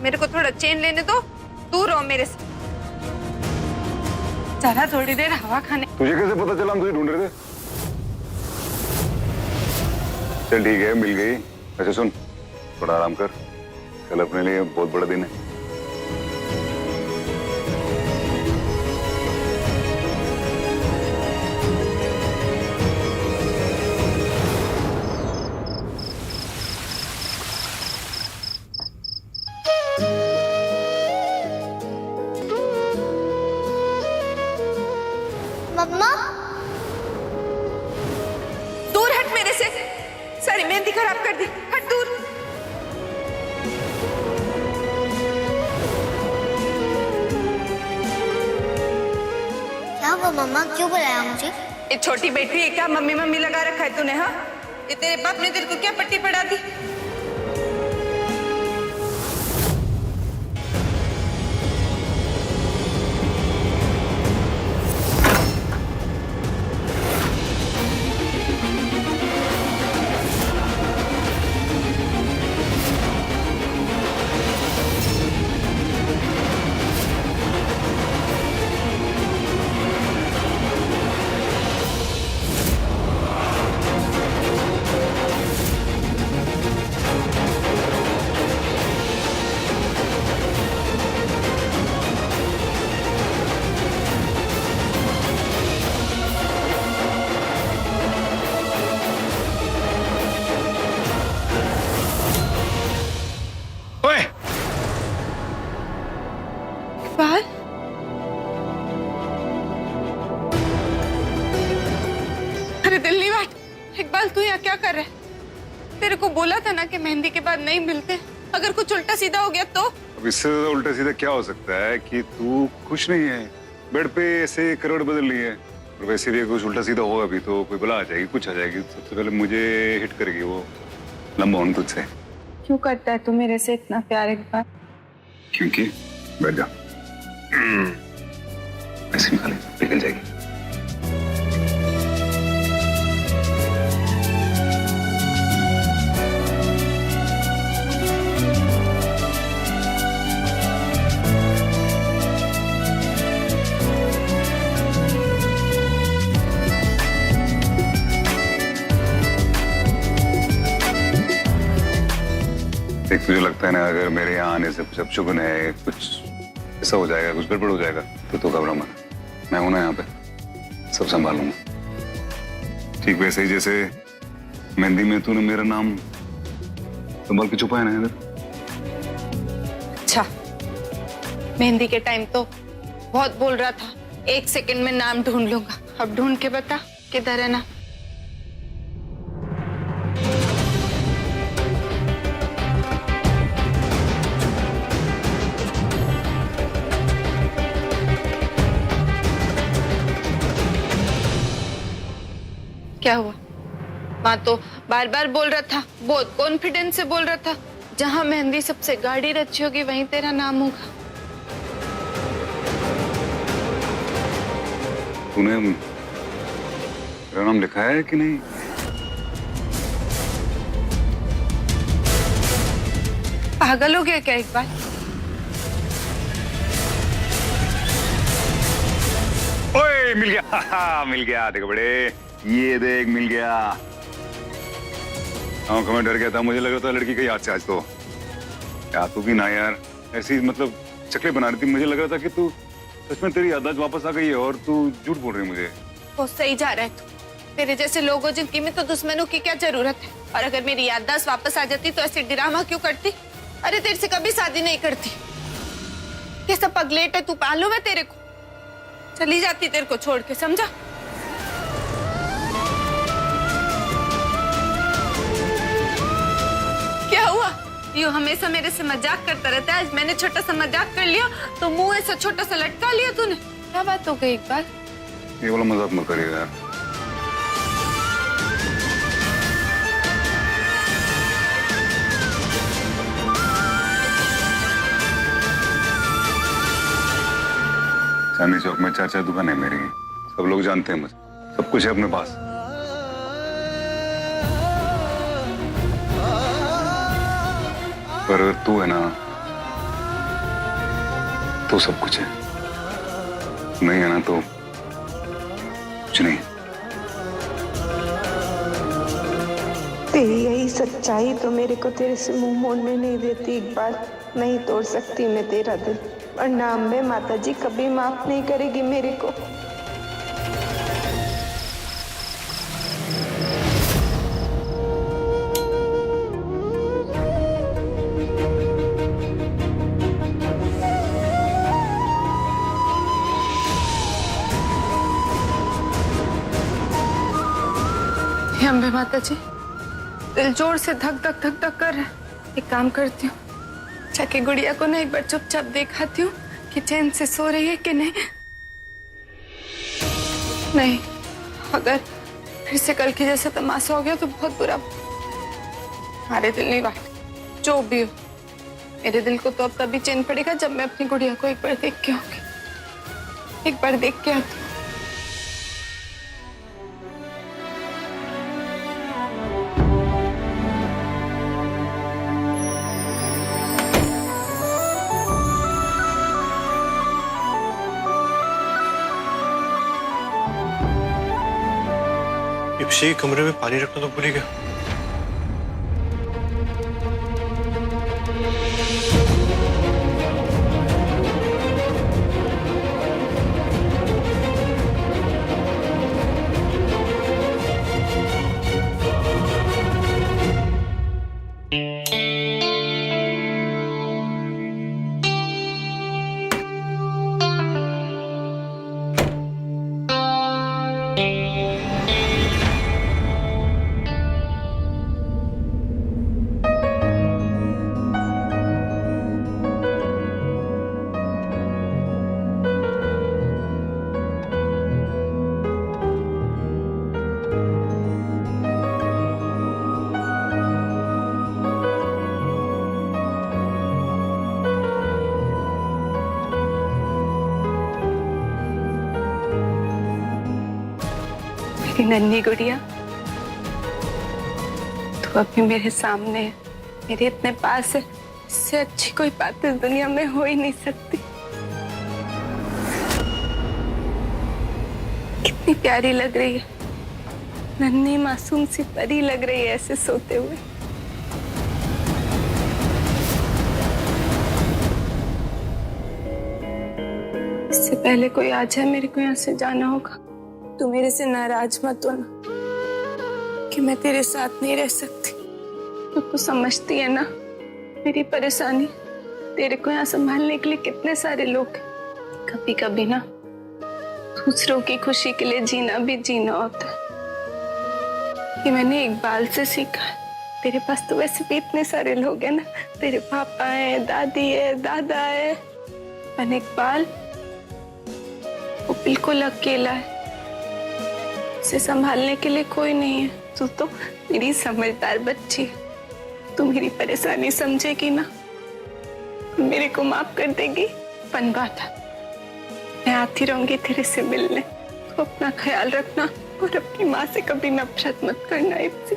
मेरे को थोड़ा चैन लेने दो, दूर रहो मेरे से। जरा थोड़ी देर हवा खाने। तुझे कैसे पता चला हम तुझे ढूंढ रहे थे? चल ठीक है, मिल गई। अच्छा सुन, थोड़ा आराम कर, कल अपने लिए बहुत बड़ा दिन है। मम्मा, दूर हट मेरे से। सारी मेहंदी खराब कर दी, हट दूर। क्या हुआ मम्मा, क्यों बुलाया मुझे? ये छोटी बेटी है क्या? मम्मी मम्मी लगा रखा है तूने? हाँ, ये तेरे बाप ने तेरे को क्या पट्टी पड़ा दी? इकबाल, अरे दिल्ली वाट, इकबाल तू यहाँ क्या कर रहा है? तेरे को बोला था ना कि मेहंदी के बाद नहीं मिलते। अगर कुछ उल्टा सीधा हो गया तो? अब इससे ज्यादा उल्टा सीधा क्या हो सकता है कि तू खुश नहीं है, बेड पे ऐसे करवट बदल रही है। और वैसे भी कुछ उल्टा सीधा होगा भी तो कोई बला आ जाएगी, कुछ आ जाएगी, सबसे पहले मुझे हिट करेगी वो लंबा होने तुझसे। क्यों करता है तू मेरे से इतना प्यार इकबाल? क्योंकि बैठ जा, ऐसे निकाले निकल जाएगी। देख, तुझे लगता है ना अगर मेरे यहाँ आने से कुछ अपशगुन है, कुछ ऐसा हो जाएगा, कुछ गड़बड़ हो जाएगा तो घबरा मत। मैं हूं ना यहाँ पे, सब संभाल लूंगा। ठीक वैसे ही जैसे मेहंदी में तूने मेरा नाम संभाल के छुपाया ना इधर। अच्छा, मेहंदी के टाइम तो बहुत बोल रहा था 1 सेकंड में नाम ढूंढ लूंगा। अब ढूंढ के बता किधर है ना। क्या हुआ? माँ तो बार बार बोल रहा था, बहुत कॉन्फिडेंस से बोल रहा था, जहां मेहंदी सबसे गाढ़ी रची होगी वहीं तेरा नाम होगा। तूने मेरा नाम लिखा है कि नहीं? पागल हो गया क्या इकबाल? ओए मिल गया, मिल गया, देखो बड़े, ये देख मिल गया। आंखों में डर गया था, मुझे लग रहा था लड़की का याद से आज तो। क्या तू भी ना यार, ऐसी मतलब चकले बना रही थी। मुझे लग रहा था कि तू सच में तेरी याददाश्त वापस आ गई है और तू झूठ बोल रही है मुझे। वो सही जा रहा है तू। तेरे जैसे लोगों जिंदगी में तो दुश्मनों की क्या जरूरत है? और अगर मेरी याददाश्त वापस आ जाती तो ऐसे ड्रामा क्यों करती? अरे तेरे से कभी शादी नहीं करती। ये सब पगलेट है, तू पालू मैं तेरे को चली जाती तेरे को छोड़ के, समझा? क्या हुआ? यू हमेशा मेरे से मजाक करता रहता है। आज मैंने छोटा सा मजाक कर लिया तो मुंह ऐसा छोटा सा लटका लिया तूने। क्या बात हो गई इकबाल? ये वाला मजाक मत करिएगा यार। चांदनी चौक में 4 दुकान है मेरी, सब लोग जानते हैं मुझे, सब कुछ है अपने पास। पर तू है ना, तो सब कुछ है, नहीं है ना तो कुछ नहीं। तेरी यही सच्चाई तो मेरे को तेरे से मुंह मोड़ने नहीं देती इकबाल। नहीं तोड़ सकती मैं तेरा दिल, और नाम में माता जी कभी माफ नहीं करेगी मेरे को। हे अम्बे माता जी, दिल जोर से धक धक धक धक कर रहा है। एक काम करती हूँ, जाके गुड़िया को ना एक बार चुपचाप दिखाती हूँ कि चैन से सो रही है कि नहीं। नहीं, अगर फिर से कल की जैसा तमाशा हो गया तो बहुत बुरा। हमारे दिल नहीं बात, जो भी हो, मेरे दिल को तो अब तभी चैन पड़ेगा जब मैं अपनी गुड़िया को एक बार देख के आऊंगी। एक बार देख के आती हूँ। इप्सी कमरे में पानी रखना तो भूल ही गया। मेरी नन्ही गुड़िया, तू अभी मेरे सामने है, मेरे इतने पास है। इससे अच्छी कोई बात इस दुनिया में हो ही नहीं सकती। कितनी प्यारी लग रही है, नन्ही मासूम सी परी लग रही है ऐसे सोते हुए। इससे पहले कोई आ जाए, मेरे को यहाँ से जाना होगा। तू मेरे से नाराज मत होना कि मैं तेरे साथ नहीं रह सकती। तू समझती है ना मेरी परेशानी। तेरे को यहाँ संभालने के लिए कितने सारे लोग हैं। कभी कभी ना दूसरों की खुशी के लिए जीना भी जीना होता है। ये मैंने इकबाल से सीखा है। तेरे पास तो वैसे भी इतने सारे लोग हैं ना, तेरे पापा है, दादी है, दादा है। पर इकबाल वो बिल्कुल अकेला है, उसे संभालने के लिए कोई नहीं है। तू तो मेरी समझदार बच्ची है, तू मेरी परेशानी समझेगी ना, मेरे को माफ कर देगी। पन बात है, मैं आती रहूंगी तेरे से मिलने। तो अपना ख्याल रखना और अपनी माँ से कभी नफरत मत करना इप्सी।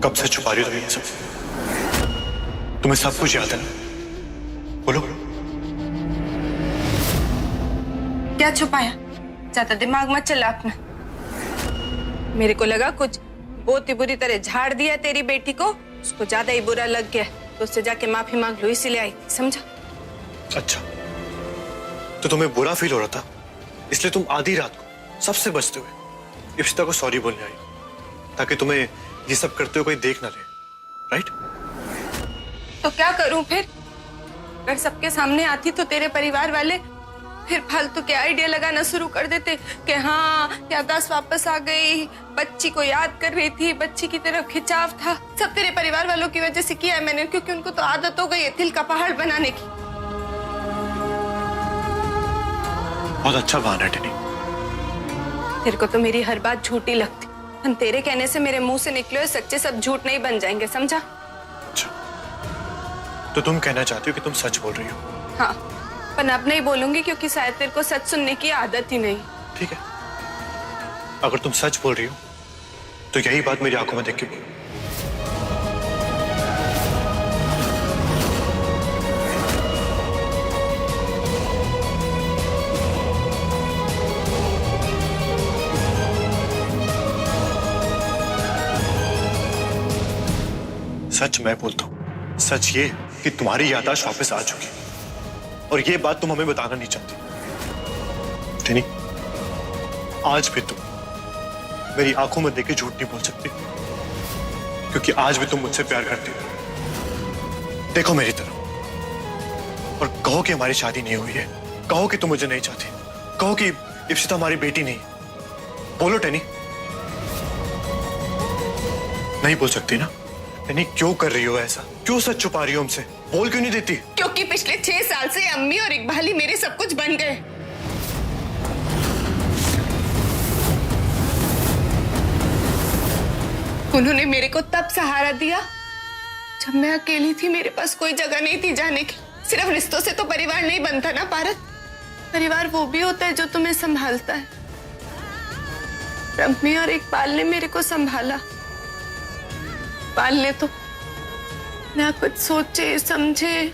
कब से छुपा रही हो तुम ये सब? तुम्हें सब कुछ याद है ना? बोलो। क्या छुपाया? ज्यादा दिमाग मत चला अपना। मेरे को लगा कुछ बहुत ही बुरी तरह झाड़ दिया तेरी बेटी को, उसको ज्यादा ही बुरा लग गया तो उससे जाके माफी मांग लो, इसीलिए आई थी, समझा? अच्छा, तो तुम्हें बुरा फील हो रहा था इसलिए तुम आधी रात को सबसे बचते हुए इप्सिता को सॉरी बोलने आई, ताकि तुम्हें ये सब करते हुए कोई देख ना ले। राइट? तो क्या करूं फिर? अगर सबके सामने आती तो तेरे परिवार वाले फिर फालतू के आइडिया लगाना शुरू कर देते कि हाँ याददाश्त वापस आ गई, बच्ची को याद कर रही थी, बच्ची की तरफ खिंचाव था। सब तेरे परिवार वालों की वजह से किया है मैंने, क्योंकि उनको तो आदत हो गई है दिल का पहाड़ बनाने की। बहुत अच्छा बहाना है टेनी। तेरे को तो मेरी हर बात झूठी लगती, हम तेरे कहने से मेरे मुंह से निकले हुए सच्चे सब झूठ नहीं बन जाएंगे, समझा? अच्छा, तो तुम कहना चाहती हो कि तुम सच बोल रही हो? हाँ, पर अब नहीं बोलूंगी क्योंकि शायद तेरे को सच सुनने की आदत ही नहीं। ठीक है, अगर तुम सच बोल रही हो तो यही बात मेरी आंखों में देख के बोलो। सच मैं बोलता हूं, सच ये कि तुम्हारी याददाश्त वापस आ चुकी, और ये बात तुम हमें बताना नहीं चाहती। टेनी, आज भी तुम मेरी आंखों में देख के झूठ नहीं बोल सकती, क्योंकि आज भी तुम मुझसे प्यार करती हो। देखो मेरी तरफ और कहो कि हमारी शादी नहीं हुई है, कहो कि तुम मुझे नहीं चाहती, कहो कि इप्सिता हमारी बेटी नहीं है। बोलो टेनी। नहीं बोल सकती ना? टेनी, क्यों कर रही हो ऐसा? क्यों सच छुपा रही हो हमसे? बोल क्यों नहीं देती? क्योंकि पिछले 6 साल से अम्मी और इकबाल ही मेरे सब कुछ बन गए। उन्होंने मेरे को तब सहारा दिया जब मैं अकेली थी, मेरे पास कोई जगह नहीं थी जाने की। सिर्फ रिश्तों से तो परिवार नहीं बनता ना पारस, परिवार वो भी होता है जो तुम्हें संभालता है। अम्मी और इकबाल ने मेरे को संभाला। इकबाल ने तो ना कुछ सोचे समझे,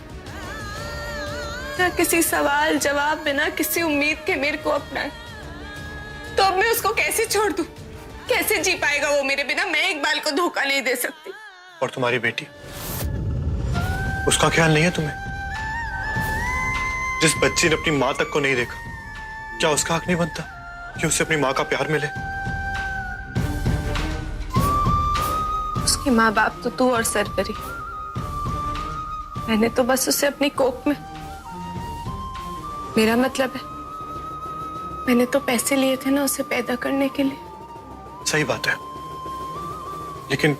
ना किसी सवाल जवाब, बिना किसी उम्मीद के मेरे को अपनाए। तो अब मैं उसको कैसे छोड़ दूं? कैसे जी पाएगा वो मेरे बिना? मैं इकबाल को धोखा नहीं दे सकती। और तुम्हारी बेटी, उसका ख्याल नहीं है तुम्हें? जिस बच्ची ने अपनी माँ तक को नहीं देखा, क्या उसका हक नहीं बनता कि उसे अपनी माँ का प्यार मिले? उसके माँ बाप तो तू और सरवरी, मैंने तो बस उसे अपनी कोख में, मेरा मतलब है मैंने तो पैसे लिए थे ना उसे पैदा करने के लिए। सही बात है, लेकिन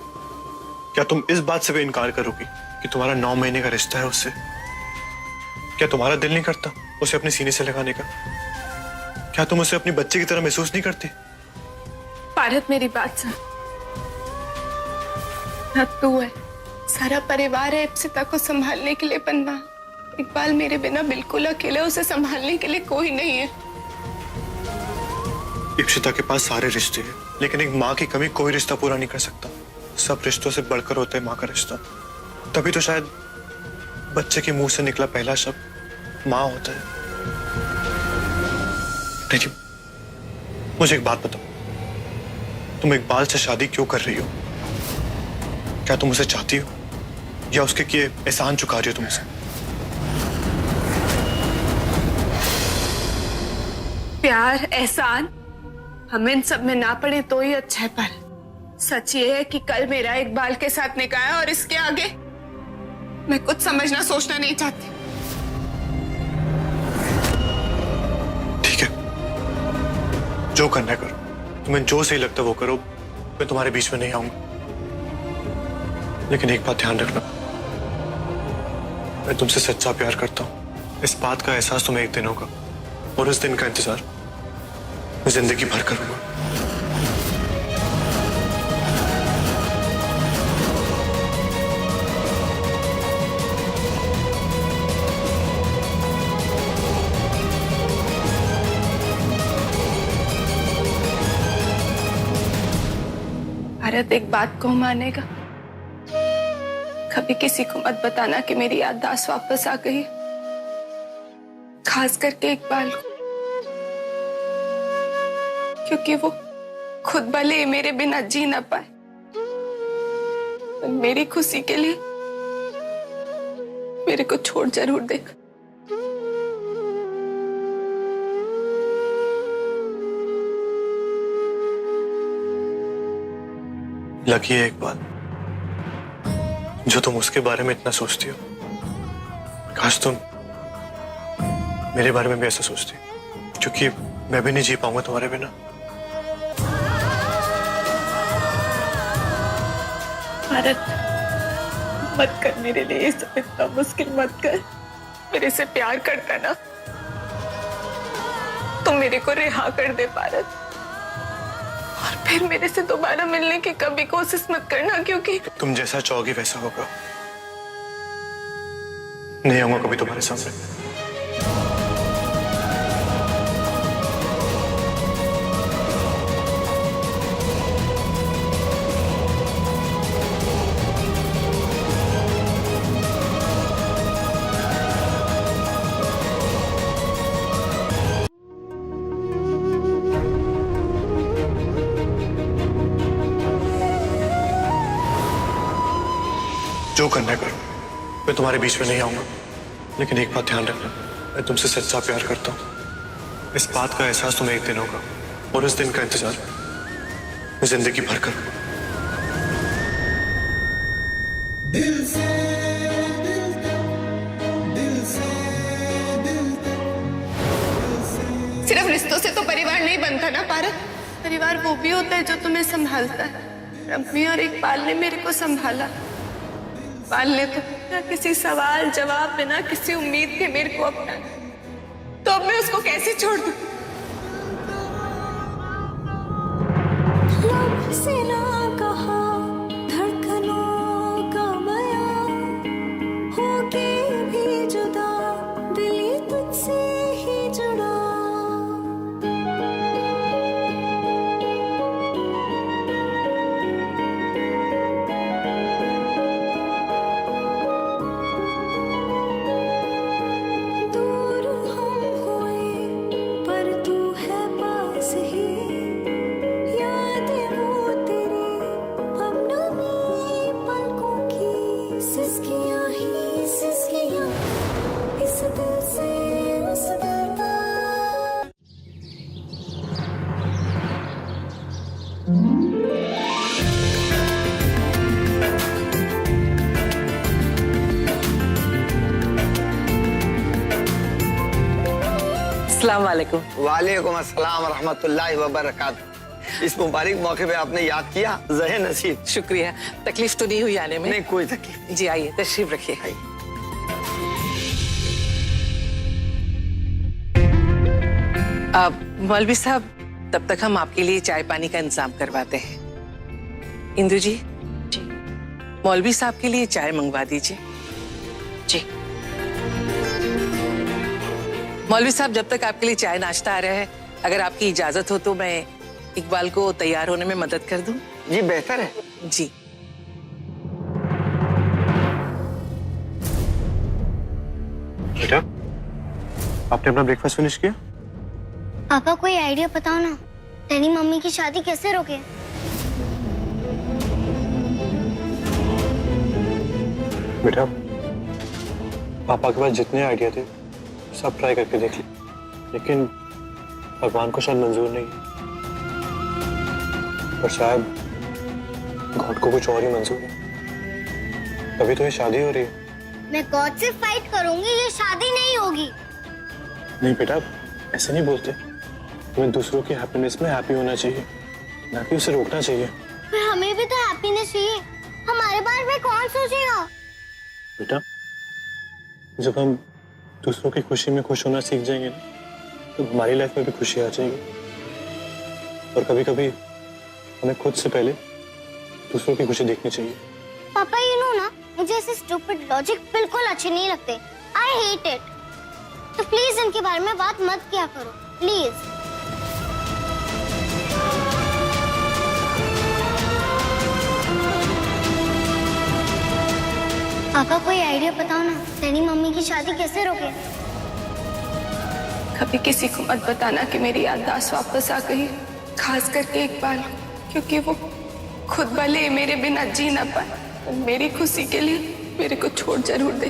क्या तुम इस बात से भी इनकार करोगी कि तुम्हारा 9 महीने का रिश्ता है उससे? क्या तुम्हारा दिल नहीं करता उसे अपने सीने से लगाने का? क्या तुम उसे अपनी बच्चे की तरह महसूस नहीं करती? पारस, मेरी बात सुन। ना तू है, सारा परिवार है इप्सिता को संभालने के लिए बंदा। इकबाल मेरे बिना बिल्कुल अकेले, उसे संभालने के लिए कोई नहीं है। इप्सिता के पास सारे रिश्ते हैं, लेकिन एक माँ की कमी कोई रिश्ता पूरा नहीं कर सकता। सब रिश्तों से बढ़कर होता है माँ का रिश्ता। तभी तो शायद बच्चे के मुंह से निकला पहला शब्द माँ होता है। देखिए, मुझे एक बात बताओ, तुम इकबाल से शादी क्यों कर रही हो? क्या तुम उसे चाहती हो या उसके किए एहसान चुका रही हो तुमसे? प्यार, एहसान, हम इन सब में ना पड़े तो ही अच्छा है। पर सच ये है कि कल मेरा इकबाल के साथ निकाह है और इसके आगे मैं कुछ समझना सोचना नहीं चाहती। ठीक है, जो करना है करो, तुम्हें जो सही लगता है वो करो, मैं तुम्हारे बीच में नहीं आऊंगा। लेकिन एक बात ध्यान रखना, मैं तुमसे सच्चा प्यार करता हूं। इस बात का एहसास तुम्हें एक दिन होगा, और उस दिन का इंतजार मैं जिंदगी भर करूंगा। भारत, एक बात को मानेगा, कभी किसी को मत बताना कि मेरी याददाश्त वापस आ गई, खास करके इकबाल को, क्योंकि वो खुद भले ही मेरे बिना जी ना पाए, पर मेरी खुशी के लिए मेरे को छोड़ जरूर देगा। लकी है एक बात, जो तुम उसके बारे में इतना सोचती हो, काश तुम मेरे बारे में भी ऐसा सोचती, क्योंकि मैं भी नहीं जी पाऊंगा तुम्हारे बिना। भारत, मत कर मेरे लिए ये सब इतना मुश्किल मत कर। मेरे से प्यार करता ना, तुम मेरे को रिहा कर दे भारत, और फिर मेरे से दोबारा मिलने की कभी कोशिश मत करना, क्योंकि तुम जैसा चाहोगी वैसा होगा। नहीं आऊंगा कभी तुम्हारे सामने। जो करना है करो, मैं तुम्हारे बीच में नहीं आऊंगा, लेकिन एक बात ध्यान रखना, मैं तुमसे सच्चा प्यार करता हूँ। इस बात का एहसास तुम्हें एक दिन होगा, और उस दिन का इंतजार मैं जिंदगी भर करूंगा। सिर्फ रिश्तों से तो परिवार नहीं बनता ना भारत। परिवार वो भी होता है जो तुम्हें संभालता है। अम्मी और इकबाल ने मेरे को संभाला। इकबाल ने तो बिना किसी सवाल जवाब, बिना किसी उम्मीद के मेरे को अपना, तो अब मैं उसको कैसे छोड़ दूं? लब से ना कहा धड़कनों का बयां, होके भी जुदा दिल ये तुझसे ही जुड़ा। दूर हम हुए पर तू है पास ही, यादें वो तेरी अब नमी पलकों की, सिसकियां ही सिसकियां इस दिल से उस दिल तक। अस्सलाम वालेकुम। वालेकुम अस्सलाम रहमतुल्लाहि व बरकातहू। इस मुबारक मौके पे आपने याद किया, ज़हे नसीब। शुक्रिया, तकलीफ तो नहीं हुई आने में? नहीं, कोई तकलीफ। जी आइए, तशरीफ रखिए। अब मौलवी साहब, तब तक हम आपके लिए चाय पानी का इंतजाम करवाते हैं। इंदु जी, मौलवी साहब के लिए चाय मंगवा दीजिए। जी। मौलवी साहब, जब तक आपके लिए चाय नाश्ता आ रहा है, अगर आपकी इजाजत हो तो मैं इकबाल को तैयार होने में मदद कर दूं? जी बेहतर है। जी। बेटा, आपने अपना ब्रेकफास्ट फिनिश किया? पापा कोई आइडिया बताओ ना, तेरी मम्मी की शादी कैसे रोके? बेटा, पापा के पास जितने आइडिया थे सब ट्राई करके देख ली, लेकिन भगवान को शायद मंजूर नहीं है, और शायद गॉड को कुछ और ही मंजूर है। अभी तो ये शादी हो रही है। मैं गॉड से फाइट करूंगी, ये शादी नहीं होगी। नहीं बेटा, ऐसे नहीं बोलते। तुम्हें दूसरों की हैप्पीनेस में हैप्पी होना चाहिए, ना कि उसे रोकना चाहिए। पर हमें भी तो हैप्पीनेस चाहिए, हमारे बारे में कौन सोचेगा? बेटा, जब हम दूसरों की खुशी में खुश होना सीख जाएंगे ना, तो हमारी लाइफ में भी खुशी आ जाएगी। और कभी कभी हमें खुद से पहले दूसरों की खुशी देखनी चाहिए। पापा यू नो ना, मुझे ऐसे स्टूपिड लॉजिक बिल्कुल अच्छे नहीं लगते। I hate it. तो प्लीज इनके बारे में बात मत किया करो, प्लीज। पापा कोई आइडिया बताओ ना, तेरी मम्मी की शादी कैसे रोके? कभी किसी को मत बताना कि मेरी याददाश्त वापस आ गई, खास करके इकबाल, क्योंकि वो खुद भले मेरे बिना जी ना पाए, मेरी खुशी के लिए मेरे को छोड़ जरूर दे।